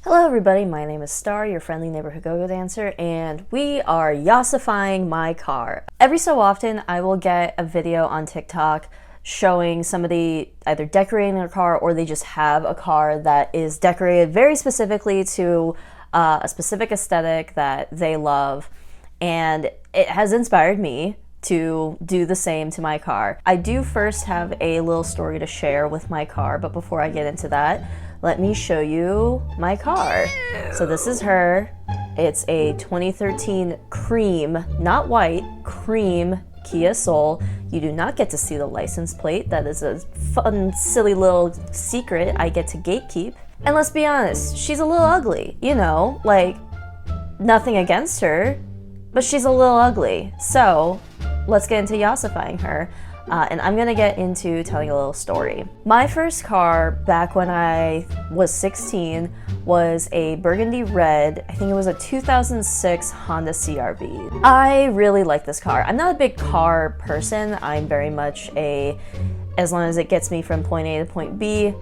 Hello everybody, my name is Star, your friendly neighborhood go-go dancer, and we are yassifying my car. Every so often I will get a video on TikTok showing somebody either decorating their car or they just have a car that is decorated very specifically to a specific aesthetic that they love, and it has inspired me to do the same to my car. I do first have a little story to share with my car, but before I get into that, let me show you my car. So this is her. It's a 2013 cream, not white, cream Kia Soul. You do not get to see the license plate. That is a fun, silly little secret I get to gatekeep. And let's be honest, she's a little ugly. You know, like, nothing against her, but she's a little ugly. So let's get into yassifying her. And I'm gonna get into telling a little story. My first car back when I was 16 was a burgundy red. I think it was a 2006 Honda CR-V. I really like this car. I'm not a big car person. I'm very much as long as it gets me from point A to point B,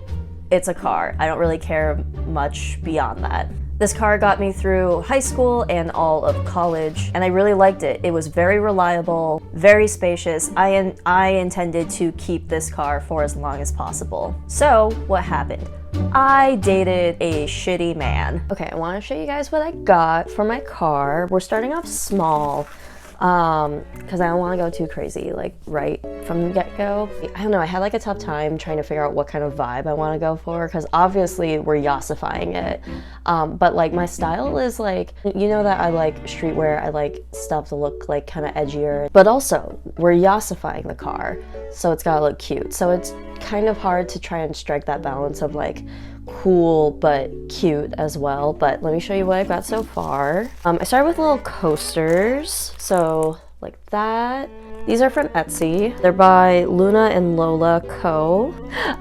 it's a car. I don't really care much beyond that. This car got me through high school and all of college, and I really liked it. It was very reliable, very spacious. I intended to keep this car for as long as possible. So what happened? I dated a shitty man. Okay, I want to show you guys what I got for my car. We're starting off small, because I don't want to go too crazy, like right from the get-go. I don't know, I had like a tough time trying to figure out what kind of vibe I want to go for, because obviously we're yassifying it, but like my style is like, you know that I like streetwear, I like stuff to look like kind of edgier, but also we're yassifying the car, so it's gotta look cute. So it's kind of hard to try and strike that balance of like cool but cute as well. But let me show you what I've got so far. I started with little coasters, so like that. These are from Etsy. They're by Luna and Lola Co.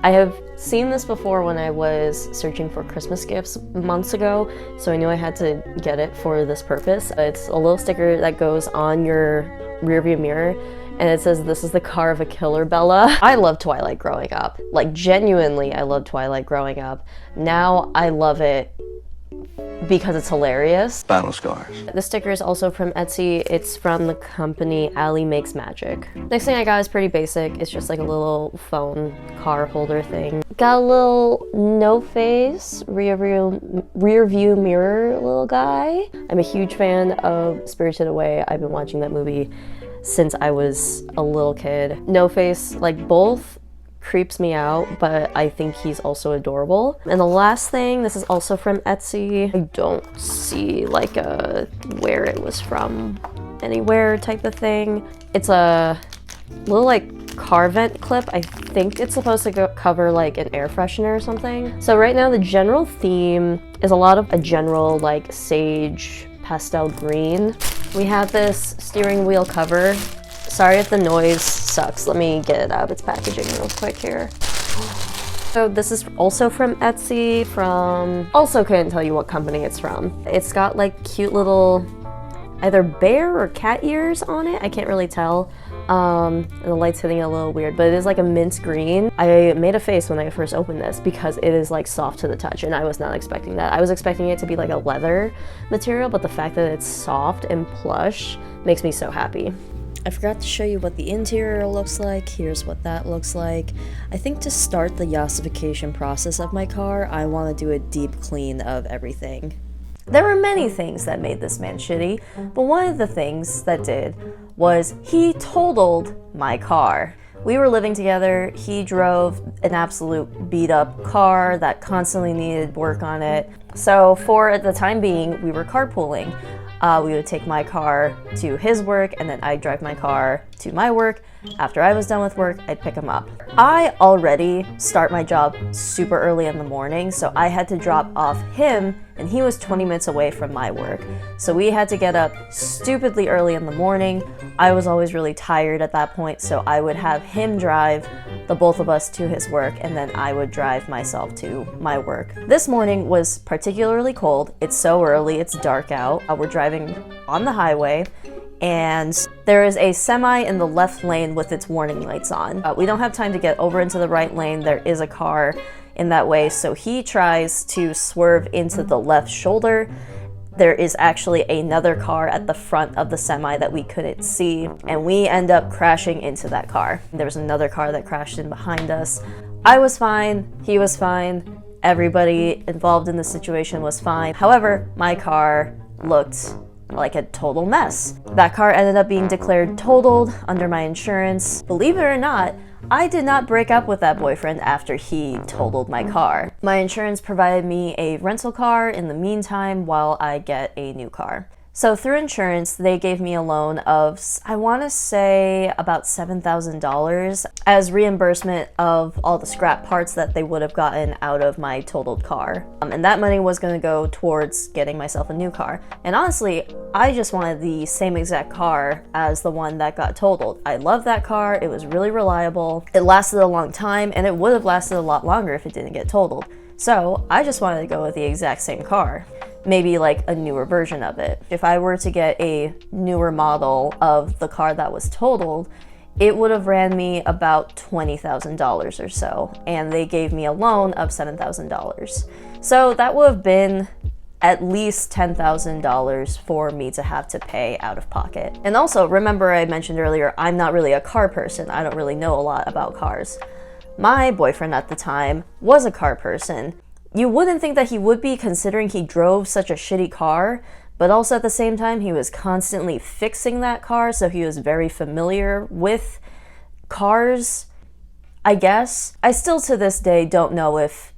I have seen this before when I was searching for Christmas gifts months ago, so I knew I had to get it for this purpose. It's a little sticker that goes on your rearview mirror, and it says, "This is the car of a killer, Bella." I loved Twilight growing up. Like, genuinely, I loved Twilight growing up. Now I love it because it's hilarious. Battle scars. The sticker is also from Etsy. It's from the company Allie Makes Magic. Next thing I got is pretty basic. It's just like a little phone car holder thing. Got a little no-face rear view mirror little guy. I'm a huge fan of Spirited Away. I've been watching that movie since I was a little kid. No Face, like, both creeps me out, but I think he's also adorable. And the last thing, this is also from Etsy. I don't see like where it was from anywhere type of thing. It's a little like car vent clip. I think it's supposed to cover like an air freshener or something. So right now the general theme is a lot of a general like sage pastel green. We have this steering wheel cover. Sorry if the noise sucks. Let me get it out of its packaging real quick here. So this is also from Etsy, also couldn't tell you what company it's from. It's got like cute little either bear or cat ears on it. I can't really tell. And the light's hitting it a little weird, but it is like a mint green. I made a face when I first opened this because it is like soft to the touch, and I was not expecting that. I was expecting it to be like a leather material, but the fact that it's soft and plush makes me so happy. I forgot to show you what the interior looks like. Here's what that looks like. I think to start the yassification process of my car, I want to do a deep clean of everything. There were many things that made this man shitty, but one of the things that did was he totaled my car. We were living together. He drove an absolute beat up car that constantly needed work on it. So for the time being, we were carpooling. We would take my car to his work, and then I'd drive my car to my work. After I was done with work, I'd pick him up. I already start my job super early in the morning, so I had to drop off him, and he was 20 minutes away from my work. So we had to get up stupidly early in the morning. I was always really tired at that point, so I would have him drive the both of us to his work, and then I would drive myself to my work. This morning was particularly cold. It's so early, it's dark out. We're driving on the highway, and there is a semi in the left lane with its warning lights on. We don't have time to get over into the right lane. There is a car in that way. So he tries to swerve into the left shoulder. There is actually another car at the front of the semi that we couldn't see, and we end up crashing into that car. There was another car that crashed in behind us. I was fine, he was fine, everybody involved in the situation was fine. However, my car looked like a total mess. That car ended up being declared totaled under my insurance. Believe it or not, I did not break up with that boyfriend after he totaled my car. My insurance provided me a rental car in the meantime while I get a new car. So through insurance, they gave me a loan of, I want to say, about $7,000 as reimbursement of all the scrap parts that they would have gotten out of my totaled car. And that money was going to go towards getting myself a new car. And honestly, I just wanted the same exact car as the one that got totaled. I love that car. It was really reliable. It lasted a long time, and it would have lasted a lot longer if it didn't get totaled. So I just wanted to go with the exact same car. Maybe like a newer version of it. If I were to get a newer model of the car that was totaled, it would have ran me about $20,000 or so, and they gave me a loan of $7,000. So that would have been at least $10,000 for me to have to pay out of pocket. And also, remember I mentioned earlier, I'm not really a car person. I don't really know a lot about cars. My boyfriend at the time was a car person. You wouldn't think that he would be, considering he drove such a shitty car, but also at the same time, he was constantly fixing that car, so he was very familiar with cars, I guess. I still to this day don't know if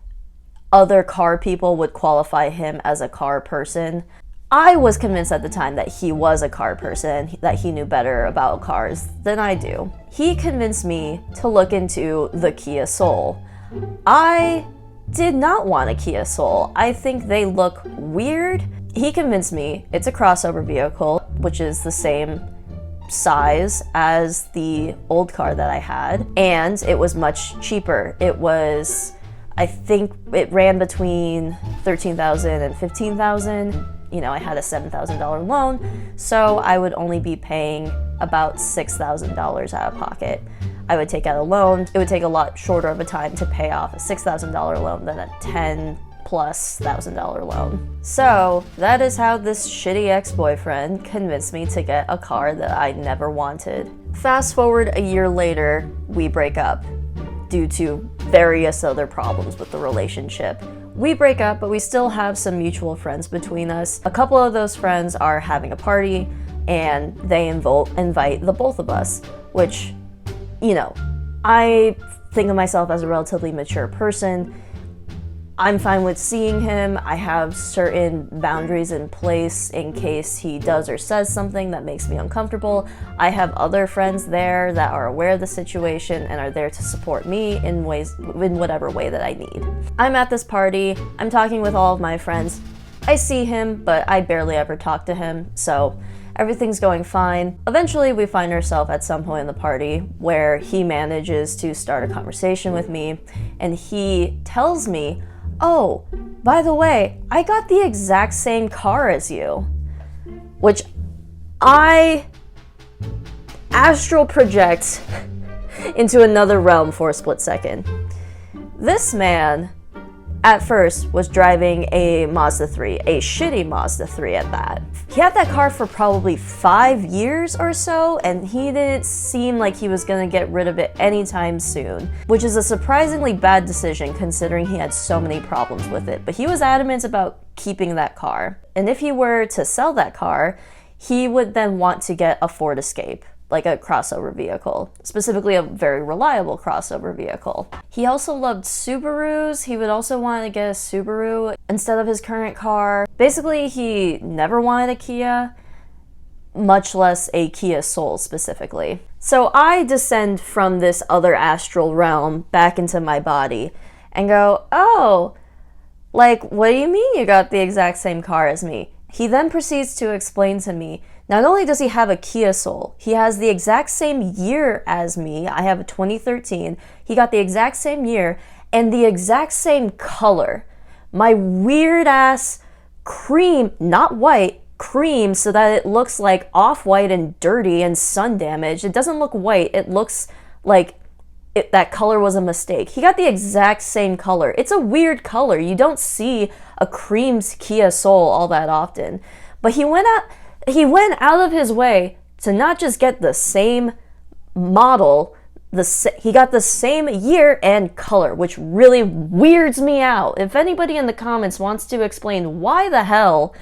other car people would qualify him as a car person. I was convinced at the time that he was a car person, that he knew better about cars than I do. He convinced me to look into the Kia Soul. I did not want a Kia Soul. I think they look weird. He convinced me it's a crossover vehicle, which is the same size as the old car that I had, and it was much cheaper. It was, I think it ran between $13,000 and $15,000. You know, I had a $7,000 loan, so I would only be paying about $6,000 out of pocket. I would take out a loan. It would take a lot shorter of a time to pay off a $6,000 loan than a $10,000+ loan. So that is how this shitty ex-boyfriend convinced me to get a car that I never wanted. Fast forward a year later, we break up due to various other problems with the relationship. We break up, but we still have some mutual friends between us. A couple of those friends are having a party, and they invite the both of us, which, you know, I think of myself as a relatively mature person. I'm fine with seeing him. I have certain boundaries in place in case he does or says something that makes me uncomfortable. I have other friends there that are aware of the situation and are there to support me in whatever way that I need. I'm at this party. I'm talking with all of my friends. I see him, but I barely ever talk to him, so everything's going fine. Eventually, we find ourselves at some point in the party where he manages to start a conversation with me, and he tells me, "Oh, by the way, I got the exact same car as you," which I astral project into another realm for a split second. This man, at first, was driving a Mazda 3, a shitty Mazda 3 at that. He had that car for probably 5 years or so, and he didn't seem like he was gonna get rid of it anytime soon, which is a surprisingly bad decision considering he had so many problems with it. But he was adamant about keeping that car. And if he were to sell that car, he would then want to get a Ford Escape, like a crossover vehicle, specifically a very reliable crossover vehicle. He also loved Subarus. He would also want to get a Subaru instead of his current car. Basically, he never wanted a Kia, much less a Kia Soul specifically. So I descend from this other astral realm back into my body and go, "Oh, like, what do you mean you got the exact same car as me?" He then proceeds to explain to me, not only does he have a Kia Soul, he has the exact same year as me. I have a 2013. He got the exact same year and the exact same color. My weird ass cream, not white, cream, so that it looks like off-white and dirty and sun damaged. It doesn't look white. It looks like that color was a mistake. He got the exact same color. It's a weird color. You don't see a cream Kia Soul all that often. But he went out of his way to not just get the same model, he got the same year and color, which really weirds me out. If anybody in the comments wants to explain why the hell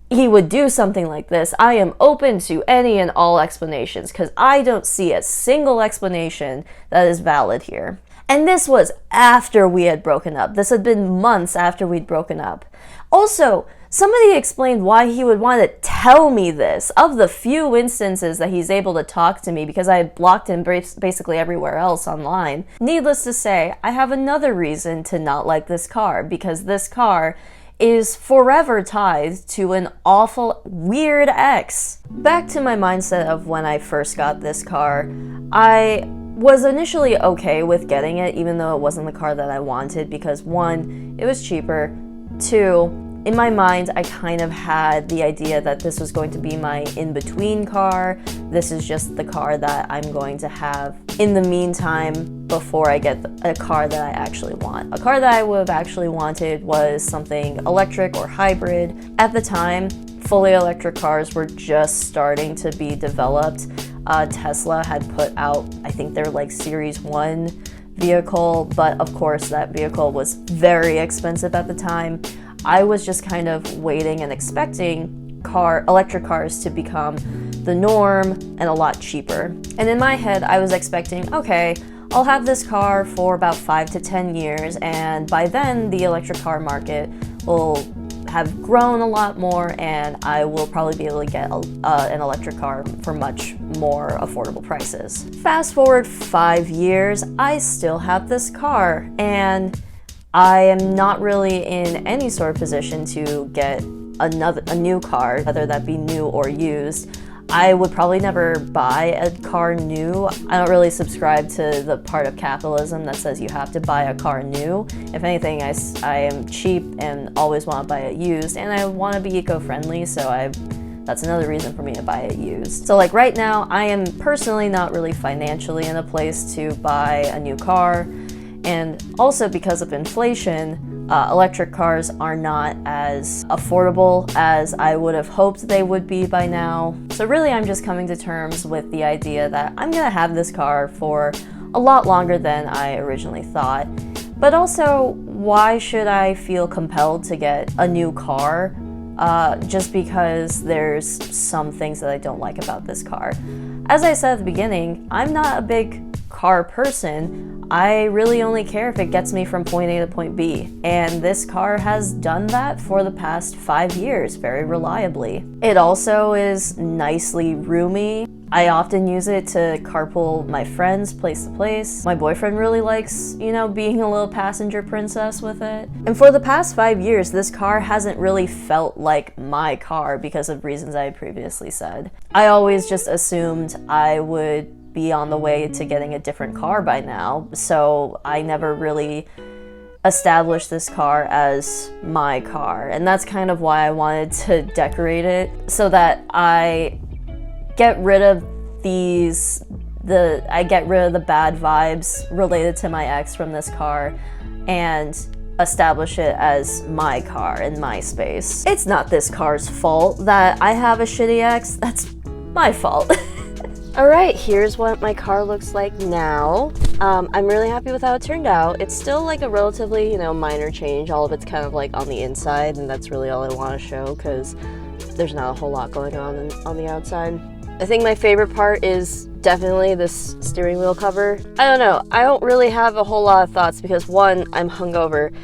he would do something like this, I am open to any and all explanations, because I don't see a single explanation that is valid here. And this was after we had broken up. This had been months after we'd broken up. Also, somebody explained why he would want to tell me this. Of the few instances that he's able to talk to me, because I had blocked him basically everywhere else online. Needless to say, I have another reason to not like this car, because this car is forever tied to an awful, weird ex. Back to my mindset of when I first got this car, I was initially okay with getting it, even though it wasn't the car that I wanted, because one, it was cheaper, two, in my mind, I kind of had the idea that this was going to be my in-between car. This is just the car that I'm going to have in the meantime before I get a car that I actually want. A car that I would have actually wanted was something electric or hybrid. At the time, fully electric cars were just starting to be developed. Tesla had put out, I think their like Series 1 vehicle, but of course that vehicle was very expensive at the time. I was just kind of waiting and expecting electric cars to become the norm and a lot cheaper. And in my head, I was expecting, okay, I'll have this car for about 5 to 10 years, and by then the electric car market will have grown a lot more, and I will probably be able to get an electric car for much more affordable prices. Fast forward 5 years, I still have this car, and I am not really in any sort of position to get a new car, whether that be new or used. I would probably never buy a car new. I don't really subscribe to the part of capitalism that says you have to buy a car new. If anything, I am cheap and always want to buy it used, and I want to be eco-friendly, so that's another reason for me to buy it used. So like right now, I am personally not really financially in a place to buy a new car. And also because of inflation, electric cars are not as affordable as I would have hoped they would be by now. So really I'm just coming to terms with the idea that I'm gonna have this car for a lot longer than I originally thought. But also, why should I feel compelled to get a new car just because there's some things that I don't like about this car? As I said at the beginning, I'm not a big car person. I really only care if it gets me from point A to point B, and this car has done that for the past 5 years very reliably. It also is nicely roomy. I often use it to carpool my friends place to place. My boyfriend really likes, being a little passenger princess with it. And for the past 5 years, this car hasn't really felt like my car because of reasons I had previously said. I always just assumed I would be on the way to getting a different car by now, so I never really established this car as my car, and that's kind of why I wanted to decorate it, so that I get rid of the bad vibes related to my ex from this car and establish it as my car in my space. It's not this car's fault that I have a shitty ex, that's my fault. Alright, here's what my car looks like now. I'm really happy with how it turned out. It's still like a relatively, minor change. All of it's kind of like on the inside, and that's really all I want to show because there's not a whole lot going on the outside. I think my favorite part is definitely this steering wheel cover. I don't know, I don't really have a whole lot of thoughts because one, I'm hungover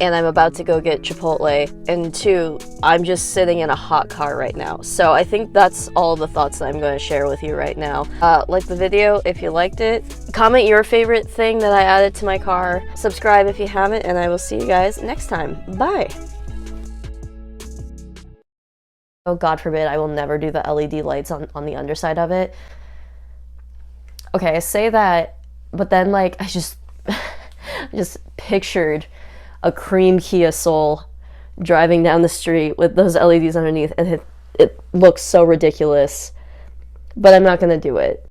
and I'm about to go get Chipotle, and two, I'm just sitting in a hot car right now. So I think that's all the thoughts that I'm going to share with you right now. Like the video if you liked it, comment your favorite thing that I added to my car, subscribe if you haven't, and I will see you guys next time. Bye! Oh, God forbid, I will never do the LED lights on the underside of it. Okay, I say that, but then like I just pictured a cream Kia Soul driving down the street with those LEDs underneath, and it looks so ridiculous, but I'm not gonna do it.